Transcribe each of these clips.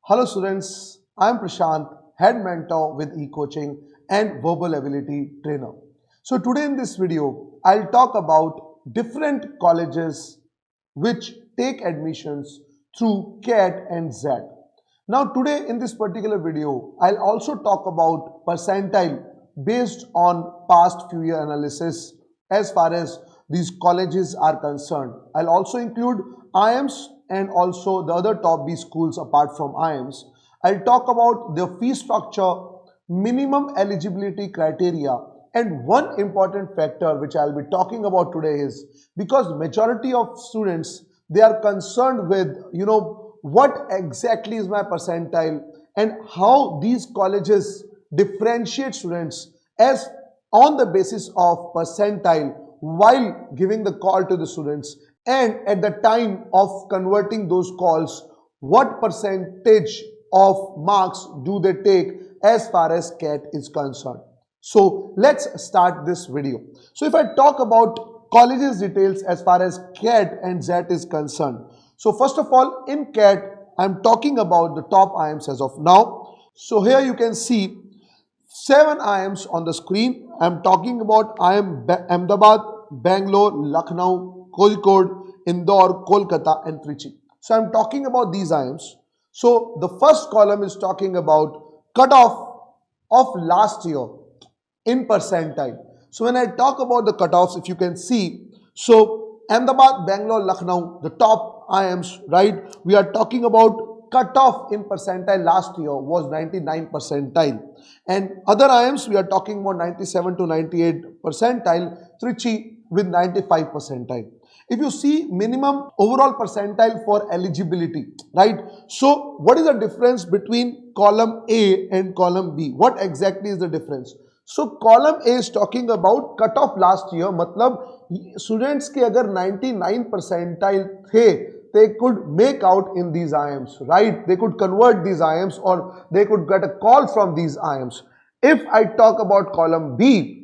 Hello students, I am Prashant, head mentor with Ekoching and verbal ability trainer. So today in this video, I'll talk about different colleges which take admissions through CAT and XAT. Now today in this particular video, I'll also talk about percentile based on past few year analysis as far as these colleges are concerned. I'll also include IIMs and also the other top B schools apart from IIMs. I'll talk about their fee structure, minimum eligibility criteria, and one important factor which I'll be talking about today is because majority of students, they are concerned with what exactly is my percentile and how these colleges differentiate students as on the basis of percentile while giving the call to the students, and at the time of converting those calls, what percentage of marks do they take as far as CAT is concerned. So let's start this video. So if I talk about colleges details as far as CAT and XAT is concerned. So first of all, in CAT, I'm talking about the top IIMs as of now. So here you can see 7 IIMs on the screen. I'm talking about IIM Ahmedabad, Bangalore, Lucknow, Kozhikode, Indore, Kolkata and Trichy. So I'm talking about these IIMs. So the first column is talking about cutoff of last year in percentile. So when I talk about the cutoffs, if you can see, so Ahmedabad, Bangalore, Lucknow, the top IIMs, right? We are talking about cutoff in percentile last year was 99 percentile. And other IIMs, we are talking about 97 to 98 percentile, Trichy with 95 percentile. If you see minimum overall percentile for eligibility, right? So what is the difference between column A and column B? What exactly is the difference? So column A is talking about cutoff last year, मतलब students के अगर 99 percentile थे, they could make out in these IIMs, right? They could convert these IIMs or they could get a call from these IIMs. If I talk about column B,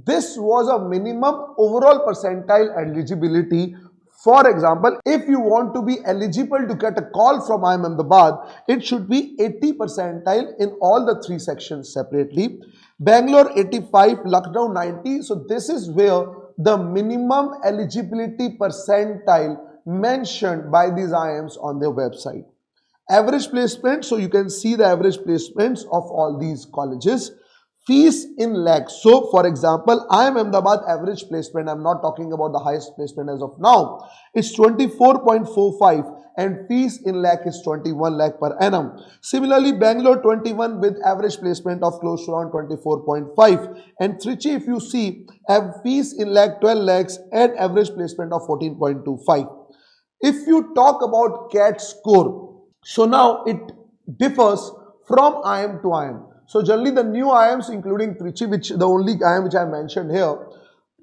this was a minimum overall percentile eligibility. For example, if you want to be eligible to get a call from IIM Ahmedabad, it should be 80 percentile in all the 3 sections separately. Bangalore 85, Lucknow 90. So this is where the minimum eligibility percentile mentioned by these IIMs on their website. Average placement, so you can see the average placements of all these colleges. Fees in lakhs. So for example, IIM Ahmedabad average placement, I'm not talking about the highest placement as of now, it's 24.45 and fees in lakh is 21 lakh per annum. Similarly, Bangalore 21 with average placement of close to around 24.5, and Trichy, if you see, have fees in lakh 12 lakhs and average placement of 14.25. If you talk about CAT score, so now it differs from IIM to IIM. So generally the new IIMs including Trichy, which the only IIM which I mentioned here,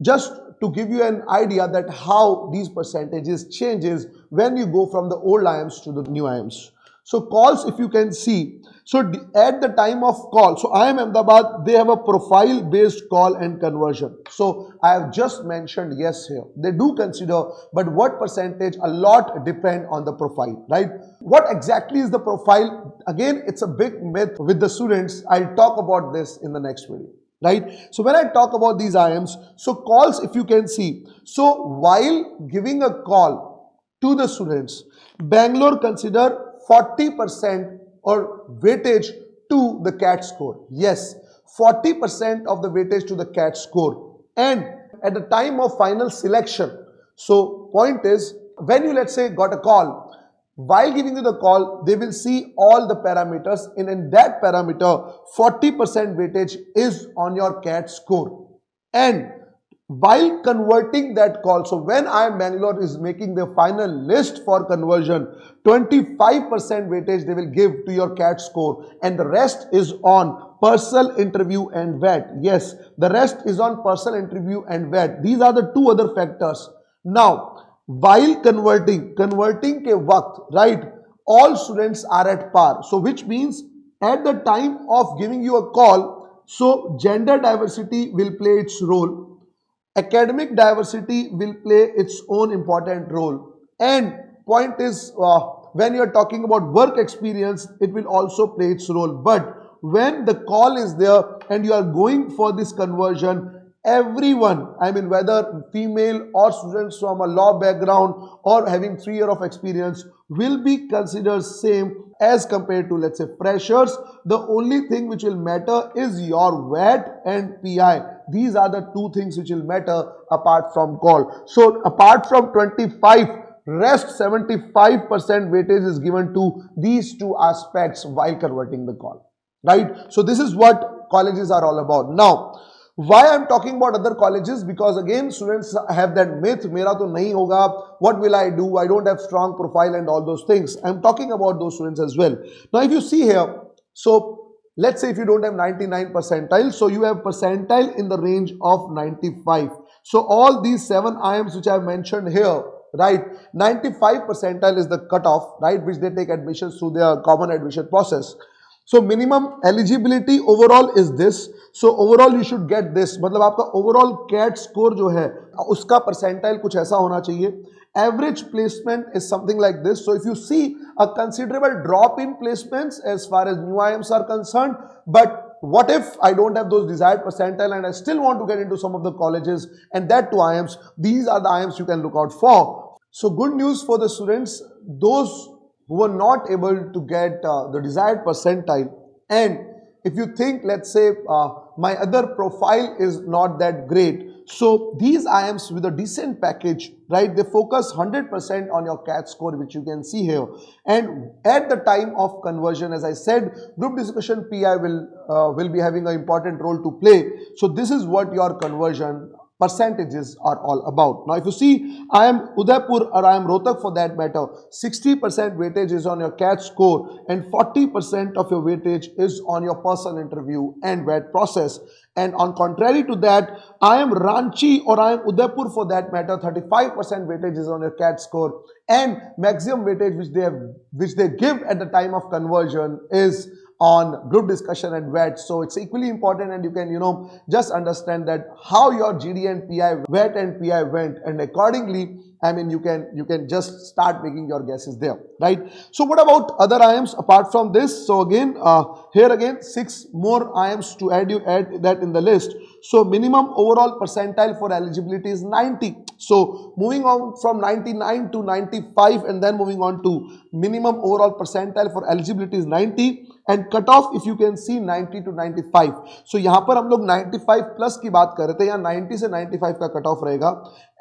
just to give you an idea that how these percentages changes when you go from the old IIMs to the new IIMs. So calls, if you can see, so at the time of call, so IIM Ahmedabad, they have a profile based call and conversion. So I have just mentioned yes here. They do consider, but what percentage, a lot depend on the profile, right? What exactly is the profile? Again, it's a big myth with the students. I'll talk about this in the next video, right? So when I talk about these IIMs, so calls, if you can see, so while giving a call to the students, Bangalore consider 40% or weightage to the CAT score. Yes, 40% of the weightage to the CAT score. And at the time of final selection, so point is, when you let's say got a call, while giving you the call, they will see all the parameters, and in that parameter, 40% weightage is on your CAT score. And while converting that call, so when IIM Bangalore is making the final list for conversion, 25% weightage they will give to your CAT score, and the rest is on personal interview and VAT. Yes, the rest is on personal interview and VAT. These are the 2 other factors. Now, while converting ke waqt, right, all students are at par. So which means at the time of giving you a call, so gender diversity will play its role. Academic diversity will play its own important role, and point is when you're talking about work experience, it will also play its role. But when the call is there and you are going for this conversion, everyone, I mean whether female or students from a law background or having 3 years of experience, will be considered same as compared to, let's say, freshers. The only thing which will matter is your VAT and PI. These are the two things which will matter apart from call. So apart from 25, rest 75% weightage is given to these two aspects while converting the call, right? So this is what colleges are all about. Now, why I'm talking about other colleges? Because again, students have that myth, mera to nahi hoga, what will I do? I don't have strong profile and all those things. I'm talking about those students as well. Now, if you see here, so let's say if you don't have 99 percentile, so you have percentile in the range of 95. So all these 7 IMs which I've mentioned here, right, 95 percentile is the cutoff, right, which they take admissions through their common admission process. So minimum eligibility overall is this. So overall you should get this. मतलब आपका overall CAT score जो है उसका percentile कुछ ऐसा होना चाहिए. Average placement is something like this. So if you see a considerable drop in placements as far as new IMs are concerned, but what if I don't have those desired percentile and I still want to get into some of the colleges and that to IMs? These are the IMs you can look out for. So good news for the students, those who were not able to get the desired percentile, and if you think, let's say, my other profile is not that great, so these IMs with a decent package, right, they focus 100% on your CAT score, which you can see here. And at the time of conversion, as I said, group discussion PI will be having an important role to play. So this is what your conversion percentages are all about. Now, if you see, I am Udaipur or I am Rohtak for that matter, 60% weightage is on your CAT score and 40% of your weightage is on your personal interview and VAT process. And on contrary to that, I am Ranchi or I am Udaipur for that matter, 35% weightage is on your CAT score and maximum weightage which they give at the time of conversion is on group discussion and VAT. So it's equally important, and you can, just understand that how your GD and PI, VAT and PI went, and accordingly, I mean, you can just start making your guesses there, right? So what about other IMs apart from this? So again, here again, 6 more IMs to add that in the list. So minimum overall percentile for eligibility is 90. So moving on from 99 to 95 and then moving on to minimum overall percentile for eligibility is 90 and cutoff if you can see 90 to 95. So यहाँ पर हम लोग 95 plus की बात कर रहे थे, यहाँ 90 से 95 का कट ऑफ रहेगा.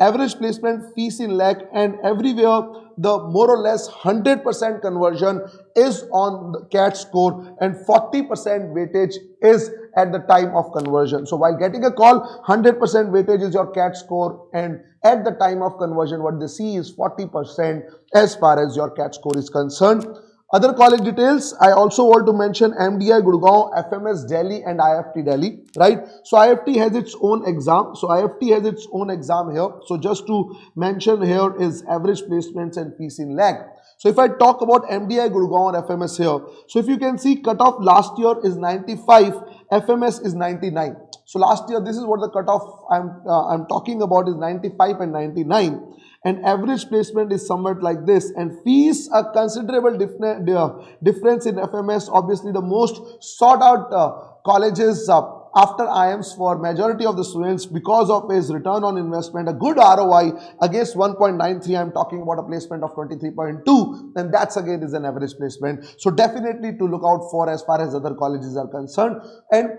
Average placement fees in lakh, and everywhere the more or less 100% conversion is on the CAT score and 40% weightage is at the time of conversion. So while getting a call, 100% weightage is your CAT score, and at the time of conversion what they see is 40% as far as your CAT score is concerned. Other college details, I also want to mention MDI Gurgaon, FMS Delhi and IFT Delhi, right? So IFT has its own exam. So IFT has its own exam here. So just to mention here is average placements and fees in lakh. So if I talk about MDI Gurgaon or FMS here, so if you can see cutoff last year is 95, FMS is 99. So last year, this is what the cutoff I'm talking about is 95 and 99. And average placement is somewhat like this, and fees a considerable difference in FMS. Obviously the most sought out colleges after IMs for majority of the students because of his return on investment, a good ROI against 1.93. I'm talking about a placement of 23.2, and that's again is an average placement. So definitely to look out for as far as other colleges are concerned. And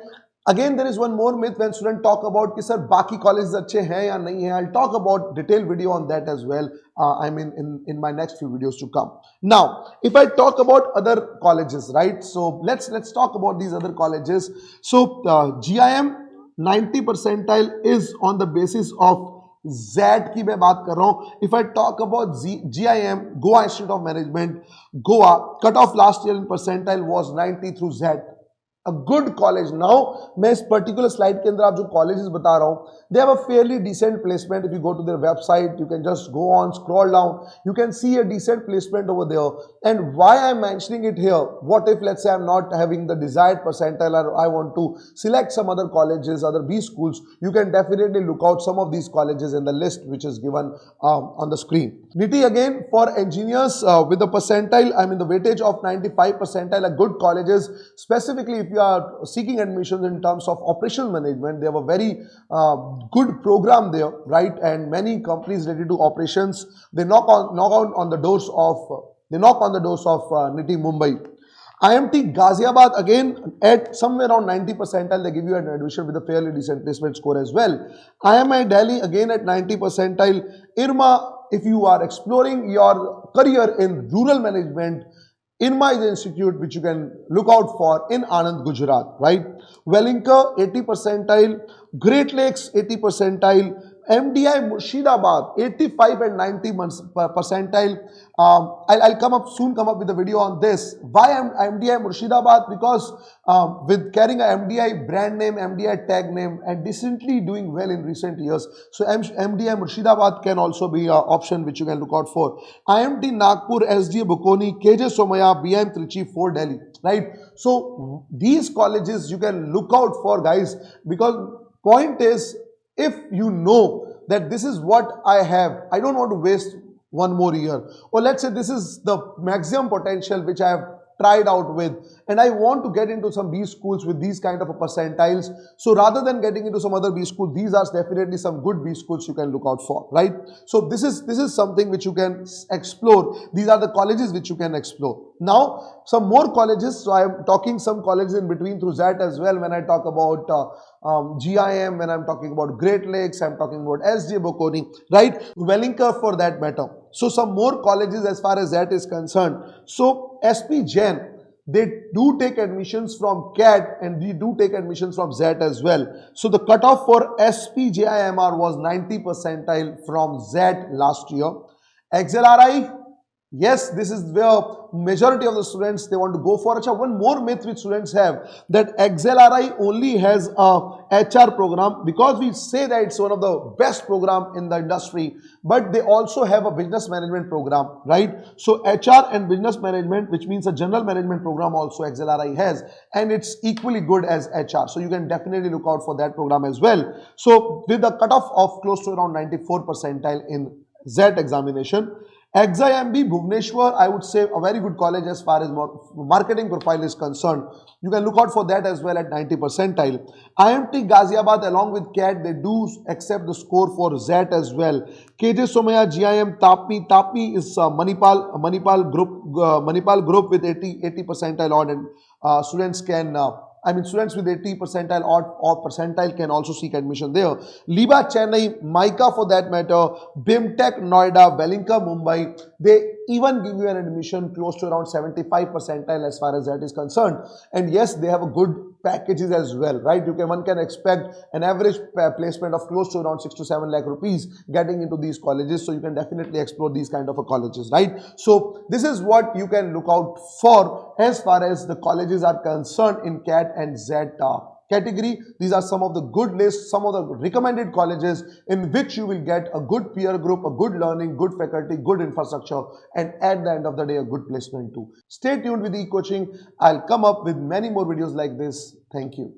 again, there is one more myth when students talk about कि sir बाकी colleges अच्छे हैं या नहीं हैं. I'll talk about detailed video on that as well. I mean in my next few videos to come. Now, if I talk about other colleges, right? So let's talk about these other colleges. So GIM 90 percentile is on the basis of ZAT की मैं बात कर रहा हूँ. If I talk about GIM, Goa Institute of Management, Goa, cut off last year in percentile was 90 through ZAT. a good college. Now मैं इस particular slide के अंदर आप जो colleges बता रहा हूँ, they have a fairly decent placement. If you go to their website, you can just go on, scroll down, you can see a decent placement over there. And why I'm mentioning it here, what if let's say I'm not having the desired percentile, or I want to select some other colleges, other B schools, you can definitely look out some of these colleges in the list which is given on the screen. Niti, again for engineers with the percentile, I mean the weightage of 95 percentile, a good colleges, specifically if you are seeking admissions in terms of operational management, they have a very good program there, right? And many companies related to operations, they knock on the doors of Niti Mumbai. IMT Ghaziabad, again at somewhere around 90 percentile, they give you an admission with a fairly decent placement score as well. IMI Delhi, again at 90 percentile. IRMA, if you are exploring your career in rural management, IRMA is an institute which you can look out for in Anand, Gujarat, right? Wellinka, 80 percentile. Great Lakes, 80 percentile. MDI Murshidabad, 85 and 90 percentile. I'll come up with a video on this. Why MDI Murshidabad? Because with carrying a MDI brand name, MDI tag name, and decently doing well in recent years, so MDI Murshidabad can also be an option which you can look out for. IMT Nagpur, SDA Bukoni, KJ Somaya, BIM Trichy, 4 Delhi, right? So these colleges you can look out for, guys, because point is, if you know that this is what I have, I don't want to waste one more year, or let's say this is the maximum potential which I have tried out with, and I want to get into some B schools with these kind of a percentiles. So rather than getting into some other B school, these are definitely some good B schools you can look out for, right? So this is something which you can explore. These are the colleges which you can explore. Now some more colleges. So I am talking some colleges in between through XAT as well. When I talk about GIM, when I'm talking about Great Lakes, I'm talking about SJ Bokoni, right? Wellinka for that matter. So some more colleges as far as that is concerned. So SP Jain, they do take admissions from CAT and we do take admissions from XAT as well. So the cutoff for SPJIMR was 90 percentile from XAT last year. XLRI, yes, this is where majority of the students, they want to go for. One more myth which students have, that XLRI only has a HR program, because we say that it's one of the best program in the industry, but they also have a business management program, right? So HR and business management, which means a general management program, also XLRI has, and it's equally good as HR. So you can definitely look out for that program as well. So with a cutoff of close to around 94 percentile in XAT examination. XIMB Bhubaneswar, I would say a very good college as far as marketing profile is concerned. You can look out for that as well at 90 percentile. IMT Ghaziabad along with CAT, they do accept the score for XAT as well. KJ Somaya, GIM, TAPI is Manipal group with 80 percentile odd, and students can students with 80 percentile or percentile can also seek admission there. Liba Chennai, Mica for that matter, BIMTech Noida, Wellinka Mumbai, they even give you an admission close to around 75 percentile as far as that is concerned. And yes, they have a good packages as well, right? One can expect an average placement of close to around 6 to 7 lakh rupees getting into these colleges. So you can definitely explore these kind of colleges, right? So this is what you can look out for as far as the colleges are concerned in CAT and XAT category. These are some of the good lists, some of the recommended colleges in which you will get a good peer group, a good learning, good faculty, good infrastructure, and at the end of the day, a good placement too. Stay tuned with Ekoching. I'll come up with many more videos like this. Thank you.